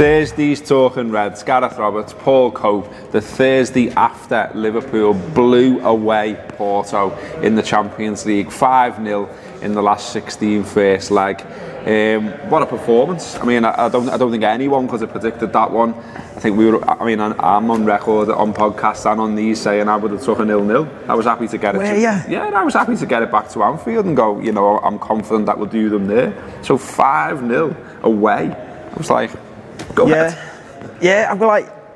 Thursday's Talking Reds, Gareth Roberts, Paul Cope. The Thursday after Liverpool blew away Porto in the Champions League, 5-0 in the last 16 first leg. What a performance! I mean, I don't think anyone could have predicted that one. I think I'm on record on podcasts and on these saying I would have took a 0-0. I was happy to get it. Yeah, I was happy to get it back to Anfield and go. You know, I'm confident that we'll do them there. So 5-0 away. I was like, go ahead. Yeah.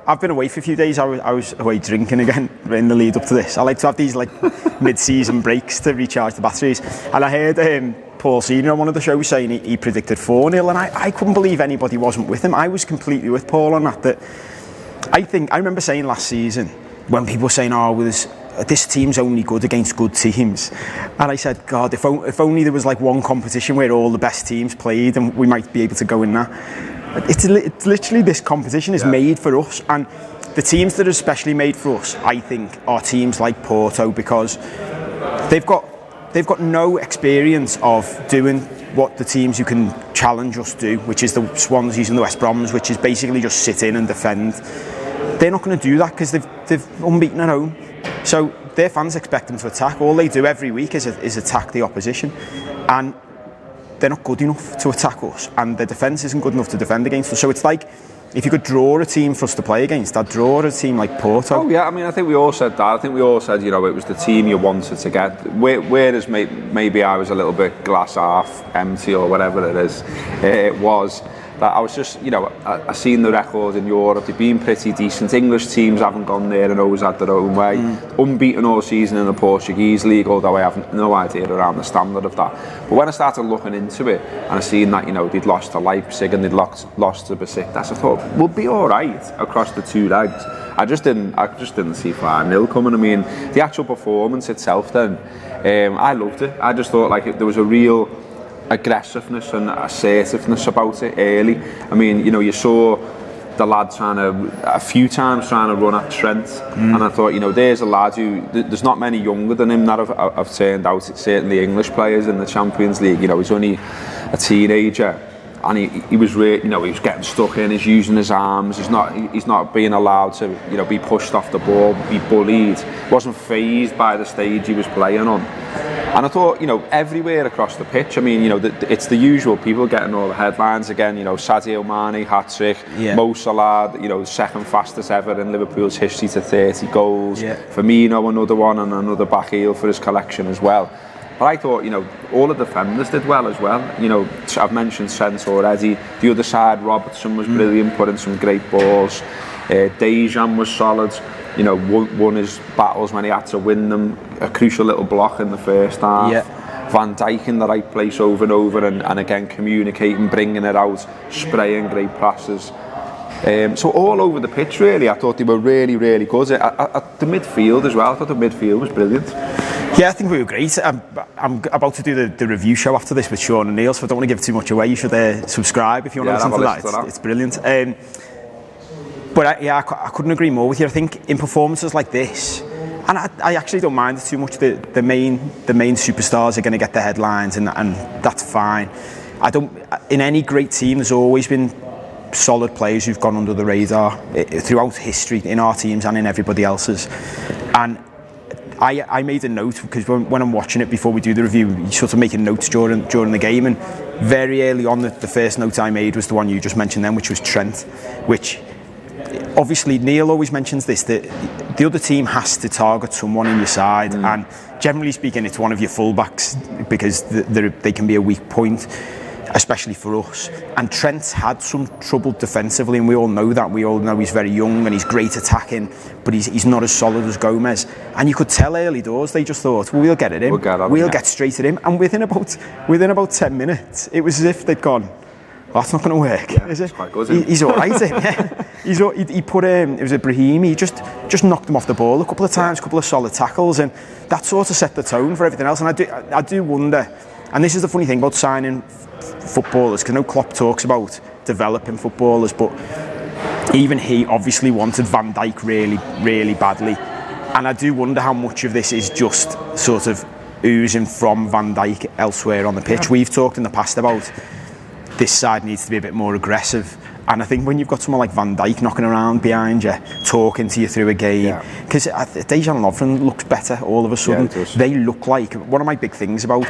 I've been away for a few days. I was away drinking again in the lead up to this. I like to have these mid-season breaks to recharge the batteries. And I heard Paul Senior on one of the shows saying he predicted 4-0, and I couldn't believe anybody wasn't with him. I was completely with Paul on that. I remember saying last season when people were saying, this team's only good against good teams, and I said, God, if only there was one competition where all the best teams played and we might be able to go in that. It's literally, this competition is made for us, and the teams that are especially made for us, I think, are teams like Porto, because they've got no experience of doing what the teams who can challenge us do, which is the Swanseas and the West Broms, which is basically just sit in and defend. They're not going to do that because they've unbeaten at home. So their fans expect them to attack. All they do every week is attack the opposition, and they're not good enough to attack us, and their defence isn't good enough to defend against us. So it's like, if you could draw a team for us to play against, I'd draw a team like Porto. Oh yeah, I mean, I think we all said that. I think we all said, it was the team you wanted to get. Whereas maybe I was a little bit glass half empty or whatever it is. It was that I was just, I seen the record in Europe. They've been pretty decent. English teams haven't gone there and always had their own way. Unbeaten all season in the Portuguese league, although I have no idea around the standard of that. But when I started looking into it and I seen that, they'd lost to Leipzig and they'd lost to Besiktas, I thought we'll be all right across the two legs. I just didn't see 5-0 coming. I mean, the actual performance itself then, I loved it. I just thought there was a real aggressiveness and assertiveness about it early. I mean, you saw the lad a few times trying to run at Trent, and I thought, there's a lad who, there's not many younger than him that have turned out. It's certainly English players in the Champions League. He's only a teenager, and he was really, he was getting stuck in. He's using his arms. He's not being allowed to, be pushed off the ball, be bullied. Wasn't fazed by the stage he was playing on. And I thought, everywhere across the pitch, I mean, it's the usual people getting all the headlines again. Sadio Mane, hat-trick, Mo Salah, second fastest ever in Liverpool's history to 30 goals. Firmino, another one, and another back heel for his collection as well. But I thought, all the defenders did well as well. I've mentioned Trent already. The other side, Robertson was brilliant, put in some great balls. Dejan was solid. Won his battles when he had to win them. A crucial little block in the first half. Van Dijk in the right place over and over, and again communicating, bringing it out, spraying great passes. So all over the pitch, really, I thought they were really, really good. At the midfield as well, I thought the midfield was brilliant. Yeah, I think we were great. I'm about to do the review show after this with Sean and Neil, so I don't want to give too much away. You should subscribe if you want to listen to that. It's brilliant. But I couldn't agree more with you. I think in performances like this, and I actually don't mind it too much. The main superstars are going to get the headlines, and that's fine. In any great team, there's always been solid players who've gone under the radar throughout history, in our teams and in everybody else's. And I made a note, because when I'm watching it before we do the review, you sort of making notes during the game, and very early on the first note I made was the one you just mentioned then, which was Trent, which obviously Neil always mentions this, that the other team has to target someone in your side, and generally speaking it's one of your fullbacks, because they can be a weak point, especially for us. And Trent's had some trouble defensively, and we all know that. We all know he's very young and he's great attacking, but he's not as solid as Gomez. And you could tell early doors they just thought, well, we'll get at him, we'll get straight at him. And within about 10 minutes it was as if they'd gone, that's not going to work, is it? It's quite good, he's all right. He put it was Brahim. He just knocked him off the ball a couple of times, a couple of solid tackles, and that sort of set the tone for everything else. And I do wonder, and this is the funny thing about signing footballers, because I know Klopp talks about developing footballers, but even he obviously wanted Van Dijk really, really badly. And I do wonder how much of this is just sort of oozing from Van Dijk elsewhere on the pitch. We've talked in the past about this side needs to be a bit more aggressive, And I think when you've got someone like Van Dijk knocking around behind you, talking to you through a game, because Dejan Lovren looks better all of a sudden. They look like, one of my big things about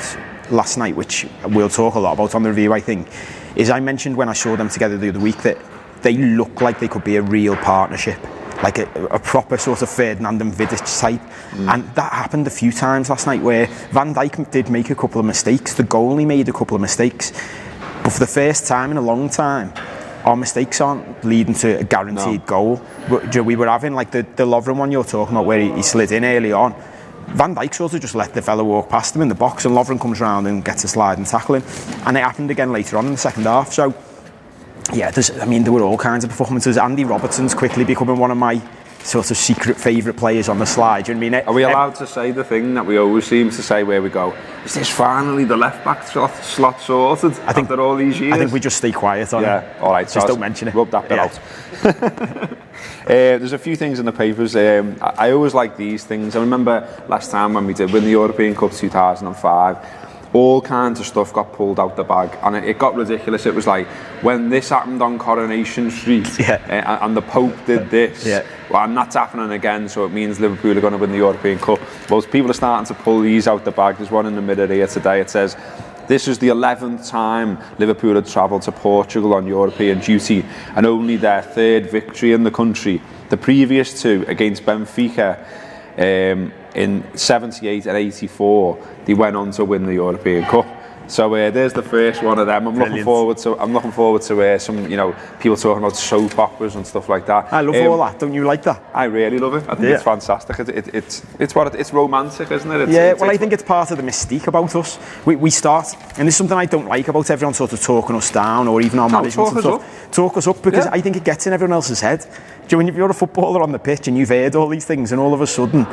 last night, which we'll talk a lot about on the review, I think, is I mentioned when I saw them together the other week that they look like they could be a real partnership, like a proper sort of Ferdinand and Vidic type. And that happened a few times last night where Van Dijk did make a couple of mistakes, the goalie made a couple of mistakes, but for the first time in a long time, our mistakes aren't leading to a guaranteed goal. We were having like the Lovren one you're talking about where he slid in early on. Van Dijk sort of just let the fella walk past him in the box, and Lovren comes round and gets a slide and tackling. And it happened again later on in the second half. So, yeah, there were all kinds of performances. Andy Robertson's quickly becoming one of my sort of secret favourite players on the slide. Do you know what I mean? Are we allowed to say the thing that we always seem to say where we go? Is this finally the left-back slot sorted after all these years? I think we just stay quiet on it. All right. Just don't mention it. Rub that bit out. There's a few things in the papers. I always like these things. I remember last time when we did win the European Cup 2005, all kinds of stuff got pulled out the bag, and it got ridiculous. It was like, when this happened on Coronation Street, and the Pope did this, well, and that's happening again, so it means Liverpool are going to win the European Cup. Well, people are starting to pull these out the bag. There's one in the mirror here today. It says, this is the 11th time Liverpool had travelled to Portugal on European duty, and only their third victory in the country. The previous two against Benfica in 78 and 84, they went on to win the European Cup. So there's the first one of them. I'm looking forward to some, people talking about soap operas and stuff like that. I love all that. Don't you like that? I really love it. I think it's fantastic. It's romantic, isn't it? I think it's part of the mystique about us. We start, and there's something I don't like about everyone sort of talking us down, or even our management and stuff. Talk us up, because I think it gets in everyone else's head. Do you know, when you're a footballer on the pitch and you've heard all these things, and all of a sudden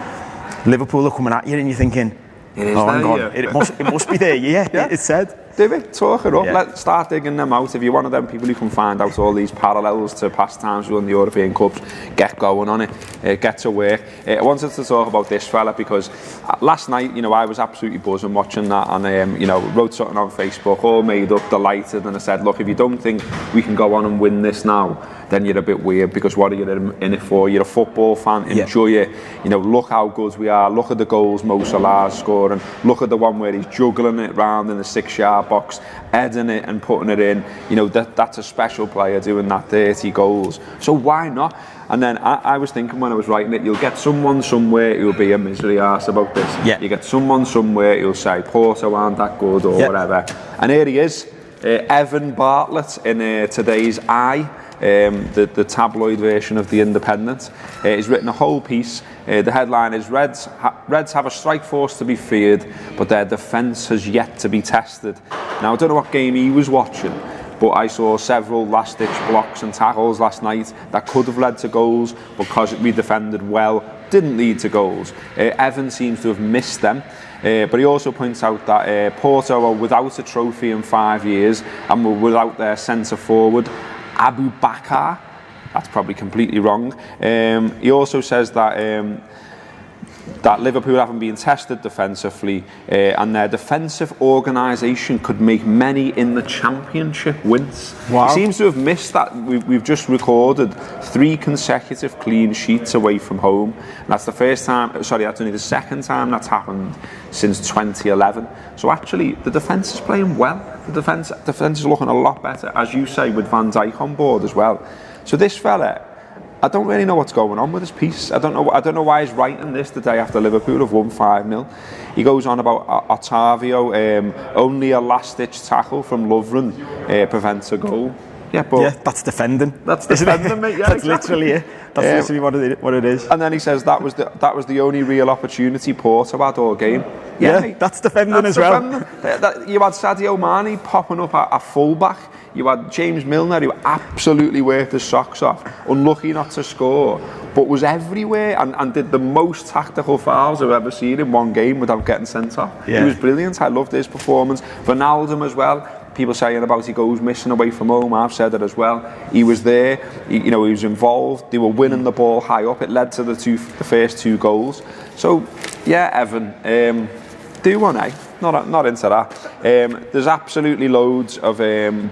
Liverpool are coming at you, and you're thinking, it must be there. It's said. David, talk it up. Let's start digging them out. If you're one of them people who can find out all these parallels to past times we won the European Cups, get going on it. Get to work. I wanted to talk about this fella because last night, I was absolutely buzzing watching that, and wrote something on Facebook, all made up, delighted, and I said, look, if you don't think we can go on and win this now, then you're a bit weird, because what are you in it for? You're a football fan, enjoy it. Look how good we are. Look at the goals Mo Salah's scoring. Look at the one where he's juggling it round in the 6-yard box, heading it and putting it in. That's a special player doing that, 30 goals. So why not? And then I was thinking when I was writing it, you'll get someone somewhere who'll be a misery arse about this. You get someone somewhere who'll say Porto aren't that good or whatever. And here he is, Evan Bartlett in today's Eye. The tabloid version of The Independent. He's written a whole piece. The headline is, Reds have a strike force to be feared, but their defence has yet to be tested. Now, I don't know what game he was watching, but I saw several last-ditch blocks and tackles last night that could have led to goals, because we defended well, didn't lead to goals. Evan seems to have missed them. But he also points out that Porto are without a trophy in 5 years, and were without their centre-forward, Abu Bakar. That's probably completely wrong. He also says that that Liverpool haven't been tested defensively, and their defensive organisation could make many in the Championship wins. Wow. He seems to have missed that. We've just recorded 3 consecutive clean sheets away from home. And that's that's only the second time that's happened since 2011. So actually, the defence is playing well. The defence is looking a lot better, as you say, with Van Dijk on board as well. So this fella, I don't really know what's going on with his piece. I don't know why he's writing this the day after Liverpool have won 5-0. He goes on about Otavio, only a last-ditch tackle from Lovren prevents a goal. That's defending. That's defending, mate. Yeah, that's literally it. That's literally what it is. And then he says that was the only real opportunity Porto had all game. That's defending as well. You had Sadio Mane popping up at full-back. You had James Milner, who absolutely worked his socks off, unlucky not to score, but was everywhere and did the most tactical fouls I've ever seen in one game without getting sent off. He was brilliant. I loved his performance. Ronaldo as well. People saying about he goes missing away from home. I've said it as well. He was there. He was involved. They were winning the ball high up. It led to the first 2 goals. So, Evan. Do one, eh? Not into that. There's absolutely loads of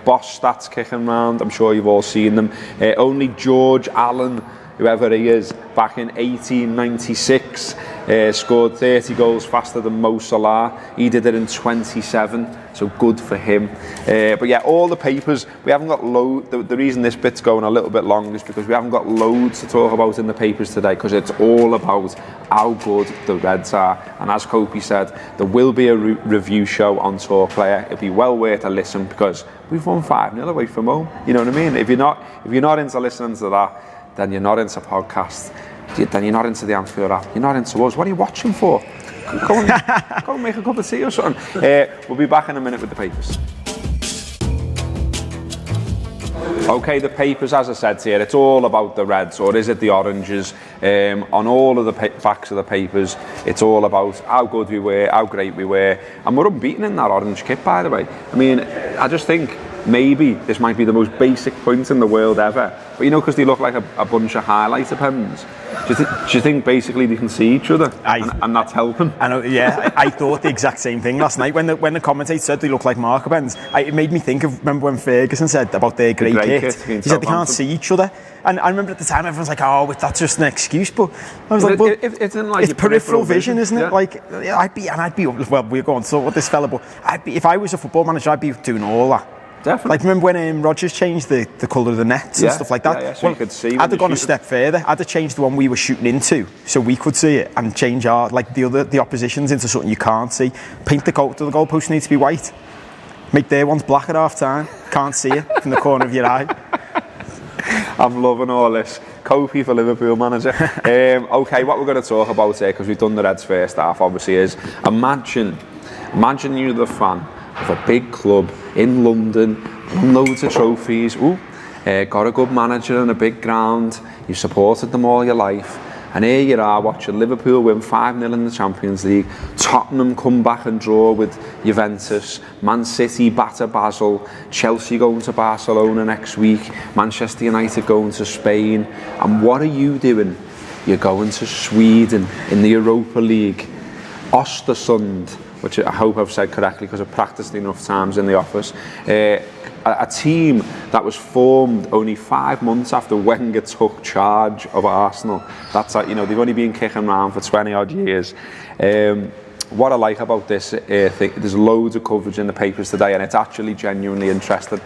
boss stats kicking around. I'm sure you've all seen them. Only George Allen, whoever he is, back in 1896, scored 30 goals faster than Mo Salah. He did it in 27, so good for him. But yeah, all the papers, we haven't got the reason this bit's going a little bit long is because we haven't got loads to talk about in the papers today, because it's all about how good the Reds are. And as Kopi said, there will be a review show on Tour Player. It'll be well worth a listen, because we've won 5-0 away from home. You know what I mean? If you're not into listening to that, then you're not into podcasts, then you're not into the Anfield app, you're not into us. What are you watching for? Go and make a cup of tea or something. We'll be back in a minute with the papers. Okay, the papers, as I said here, it's all about the Reds, or is it the Oranges? On all of the backs of the papers, it's all about how good we were, how great we were, and we're unbeaten in that orange kit, by the way. I mean, I just think maybe this might be the most basic point in the world ever, but because they look like a bunch of highlighter pens, do you think basically they can see each other and that's helping? I know, yeah. I thought the exact same thing last night when the commentator said they look like marker pens. It made me think of, remember when Ferguson said about their grey kit? He said they can't see each other, and I remember at the time everyone's like, oh, that's just an excuse, but I was like, well, it's peripheral vision, isn't it? Yeah. Like, I'd be well, we're going to talk about this fella, but if I was a football manager, I'd be doing all that. Definitely. Like, remember when Rodgers changed the colour of the nets and stuff like that? Yeah, so you could see. I'd have gone a step further. I'd have changed the one we were shooting into so we could see it, and change the oppositions into something you can't see. Paint the goalposts need to be white. Make their ones black at half time. Can't see it from the corner of your eye. I'm loving all this. Kopi for Liverpool manager. Okay, what we're going to talk about here, because we've done the Reds first half, obviously, is imagine you're the fan of a big club in London, won loads of trophies, got a good manager and a big ground, you've supported them all your life, and here you are watching Liverpool win 5-0 in the Champions League, Tottenham come back and draw with Juventus, Man City batter Basel, Chelsea going to Barcelona next week, Manchester United going to Spain, and what are you doing? You're going to Sweden in the Europa League, Östersund, which I hope I've said correctly because I've practiced enough times in the office. A team that was formed only 5 months after Wenger took charge of Arsenal. That's they've only been kicking around for 20 odd years. What I like about this thing, there's loads of coverage in the papers today, and it's actually genuinely interesting.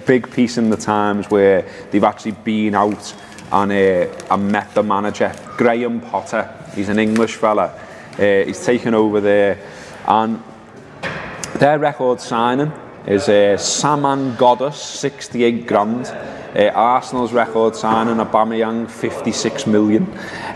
Big piece in the Times where they've actually been out and met the manager, Graham Potter. He's an English fella. He's taken over there. And their record signing is Saman Ghoddos, 68 grand. Arsenal's record signing, Aubameyang, 56 million.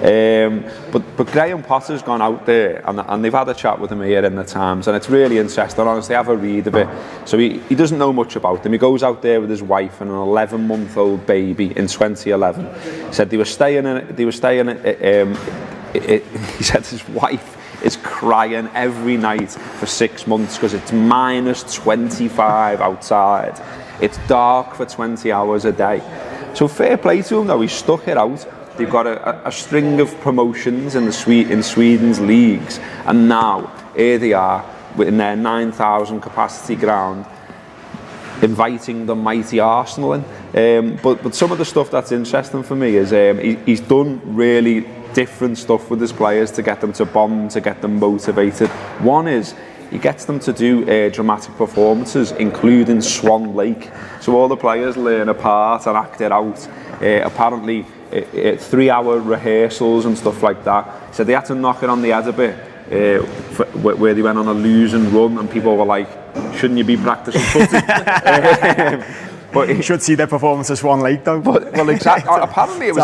But Graham Potter's gone out there and they've had a chat with him here in the Times, and it's really interesting. Honestly, have a read of it. So he doesn't know much about them. He goes out there with his wife and an 11-month-old baby in 2011. He said he said his wife is crying every night for 6 months because it's minus 25 outside. It's dark for 20 hours a day. So fair play to him though, he stuck it out. They've got a string of promotions in Sweden's leagues, and now here they are in their 9,000 capacity ground inviting the mighty Arsenal in. But some of the stuff that's interesting for me is he's done really different stuff with his players to get them to bond, to get them motivated. One is he gets them to do dramatic performances, including Swan Lake. So all the players learn a part and act it out. Apparently 3-hour rehearsals and stuff like that. So they had to knock it on the head a bit where they went on a losing run and people were like, shouldn't you be practicing footy? But you should see their performance at Swan Lake though. Well, exactly. Apparently it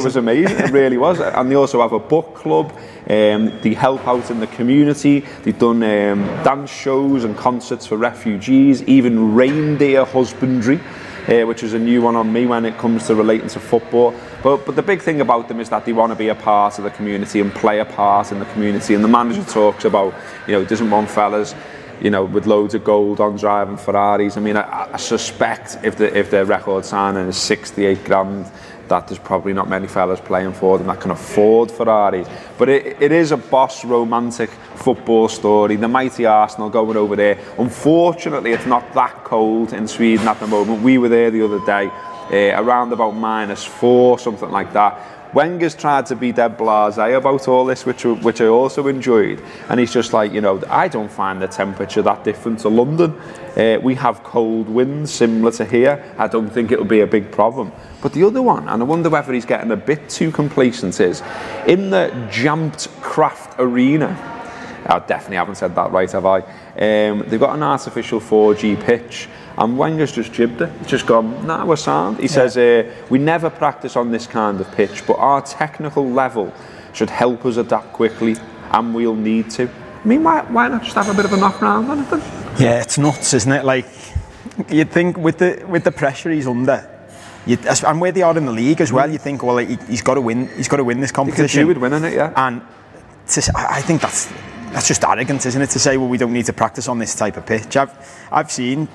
was amazing. It really was. And they also have a book club. They help out in the community. They've done dance shows and concerts for refugees, even reindeer husbandry, which is a new one on me when it comes to relating to football. But the big thing about them is that they want to be a part of the community and play a part in the community. And the manager talks about, he doesn't want fellas with loads of gold on driving Ferraris. I mean, I suspect if their record signing is 68 grand, that there's probably not many fellas playing for them that can afford Ferraris. But it is a boss romantic football story. The mighty Arsenal going over there. Unfortunately, it's not that cold in Sweden at the moment. We were there the other day, around about -4, something like that. Wenger's tried to be dead blasé about all this, which I also enjoyed, and he's just like, I don't find the temperature that different to London. We have cold winds similar to here. I don't think it'll be a big problem. But the other one, and I wonder whether he's getting a bit too complacent, is in the Jampt Craft Arena. I definitely haven't said that right, have I? They've got an artificial 4G pitch, and Wenger's just jibbed it. He's just gone, nah, we're sound. He says, we never practice on this kind of pitch, but our technical level should help us adapt quickly, and we'll need to. I mean, why not just have a bit of a knock round on it? Yeah, it's nuts, isn't it? Like, you'd think with the pressure he's under, and where they are in the league as well, you think, well, he's got to win. He's got to win this competition. He could do with winning it, yeah. And I think that's just arrogant, isn't it? To say, well, we don't need to practice on this type of pitch. I've seen,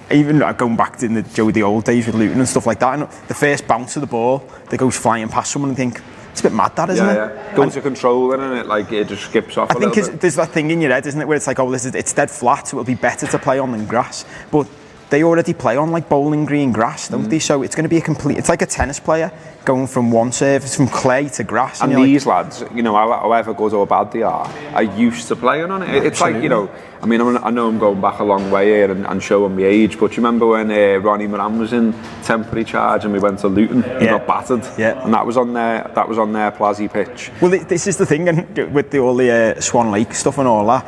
even going back to the old days with Luton and stuff like that, and the first bounce of the ball that goes flying past someone, and think, it's a bit mad, that, isn't it? Yeah. Going to control it, and it just skips off a little bit. I think there's that thing in your head, isn't it, where it's like, oh, it's dead flat, so it'll be better to play on than grass. But they already play on like bowling green grass, don't they? So it's going to be it's like a tennis player going from one surface, from clay to grass. And these lads, however good or bad they are used to playing on it. It's Absolutely. Like, I mean, I know I'm going back a long way here and showing my age, but you remember when Ronnie Moran was in temporary charge and we went to Luton and got battered? Yeah. And that was on their Plazzy pitch. Well, this is the thing, and with all the Swan Lake stuff and all that,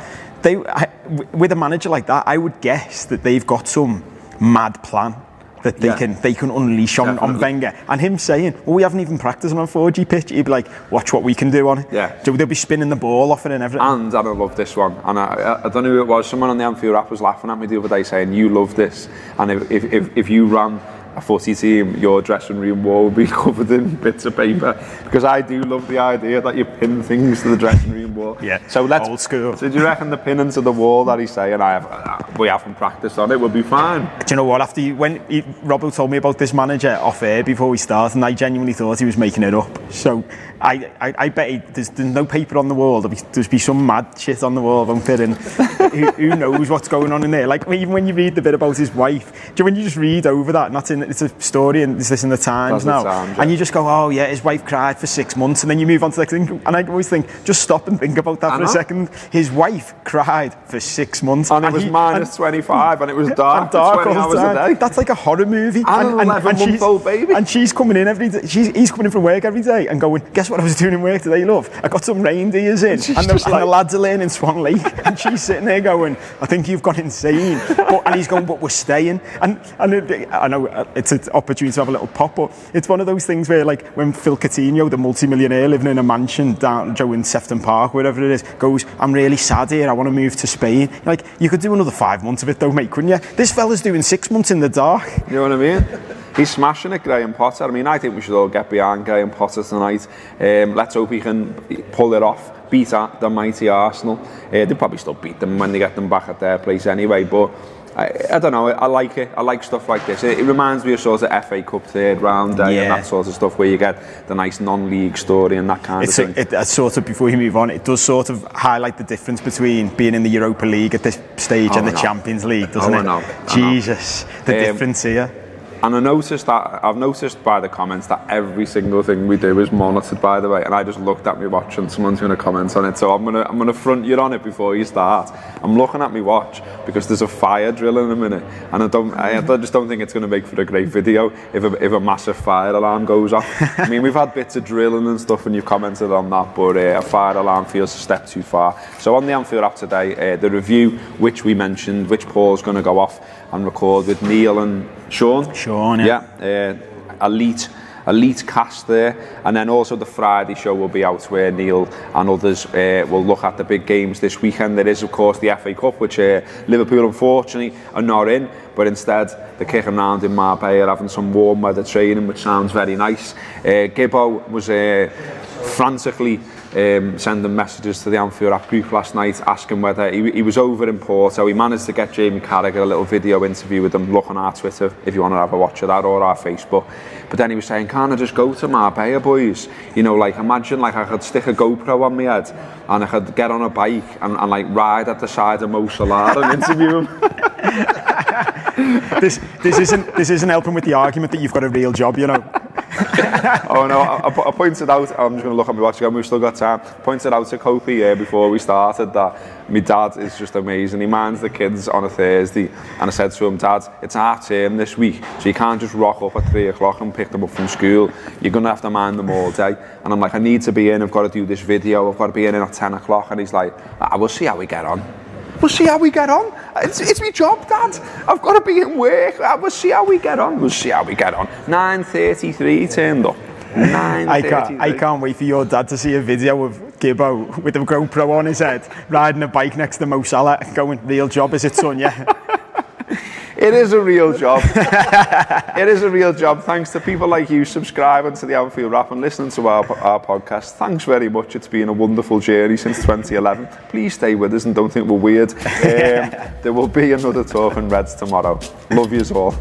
with a manager like that, I would guess that they've got some mad plan that they can unleash on Wenger. And him saying, well, we haven't even practiced on a 4G pitch, he'd be like, watch what we can do on it. Yeah. So they'll be spinning the ball off it and everything. And I love this one. And I don't know who it was, someone on the Anfield app was laughing at me the other day saying, you love this. And if you ran a footy team, your dressing room wall would be covered in bits of paper, because I do love the idea that you pin things to the dressing room wall. Yeah, so old school. So do you reckon the pinning to the wall that he's saying we haven't practiced on it will be fine? Do you know what? When Robbo told me about this manager off air before we started, and I genuinely thought he was making it up. So I bet there's no paper on the wall. There's be some mad shit on the wall, won't there? And who knows what's going on in there? Like, even when you read the bit about his wife, when you just read over that, and it's a story, and it's this in the Times now, and you just go, oh yeah, his wife cried for 6 months, and then you move on to the next thing, and I always think, just stop and think about that for a second. His wife cried for 6 months, and it was -25, and it was dark for 20 hours a day. That's like a horror movie. And an 11-month-old baby. And she's coming in every day. He's coming in from work every day and going, guess what I was doing in work today, love? I got some reindeers in, and the lads are laying in Swan Lake, and she's sitting there going, I think you've gone insane. And he's going, but we're staying. And I know it's an opportunity to have a little pop, but it's one of those things where, like, when Phil Coutinho, the multi-millionaire living in a mansion down in Sefton Park, wherever it is, goes, I'm really sad here, I want to move to Spain. Like, you could do another 5 months of it though, mate, couldn't you? This fella's doing 6 months in the dark. You know what I mean? He's smashing it, Graham Potter. I mean, I think we should all get behind Graham Potter tonight. Let's hope he can pull it off, beat the mighty Arsenal. They'll probably still beat them when they get them back at their place anyway, but I don't know, I like it. I like stuff like this. It reminds me of sort of FA Cup third round day and that sort of stuff, where you get the nice non-league story and that kind of thing. It sort of, before you move on, it does sort of highlight the difference between being in the Europa League at this stage and the Champions League, doesn't it? Jesus, the difference here. And I've noticed by the comments that every single thing we do is monitored, by the way. And I just looked at my watch and someone's going to comment on it. So I'm gonna front you on it before you start. I'm looking at my watch because there's a fire drill in a minute, and I just don't think it's going to make for a great video if a massive fire alarm goes off. I mean, we've had bits of drilling and stuff, and you've commented on that, but a fire alarm feels a step too far. So on the Anfield app today, the review, which we mentioned, which Paul's going to go off and record with Neil and Sean, elite cast there, and then also the Friday show will be out where Neil and others will look at the big games this weekend. There is, of course, the FA Cup, which Liverpool unfortunately are not in, but instead they're kicking around in Marbella, having some warm weather training, which sounds very nice. Gibbo was frantically sending messages to the Anfield app group last night asking whether he was over in Porto. He managed to get Jamie Carragher a little video interview with him. Look on our Twitter if you want to have a watch of that, or our Facebook. But then he was saying, can't I just go to Marbella, boys? You know, like, imagine like I could stick a GoPro on my head and I could get on a bike and like ride at the side of Mo Salah and interview him. This isn't helping with the argument that you've got a real job, you know. Oh no, I pointed out, I'm just going to look at my watch again, we've still got time. Pointed out to Kopi before we started that my dad is just amazing. He minds the kids on a Thursday, and I said to him, Dad, it's half term this week, so you can't just rock up at 3 o'clock and pick them up from school. You're going to have to mind them all day. And I'm like, I need to be in, I've got to do this video, I've got to be in at 10 o'clock. And he's like, we'll see how we get on. We'll see how we get on. It's my job, Dad. I've got to be in work. We'll see how we get on. We'll see how we get on. 9:33 turned up. 9:33. I can't wait for your dad to see a video of Gibbo with a GoPro on his head, riding a bike next to Mo Salah, going, real job, is it, son? Yeah. It is a real job. It is a real job. Thanks to people like you subscribing to the Anfield app and listening to our podcast. Thanks very much. It's been a wonderful journey since 2011. Please stay with us and don't think we're weird. There will be another Talking Reds tomorrow. Love yous all.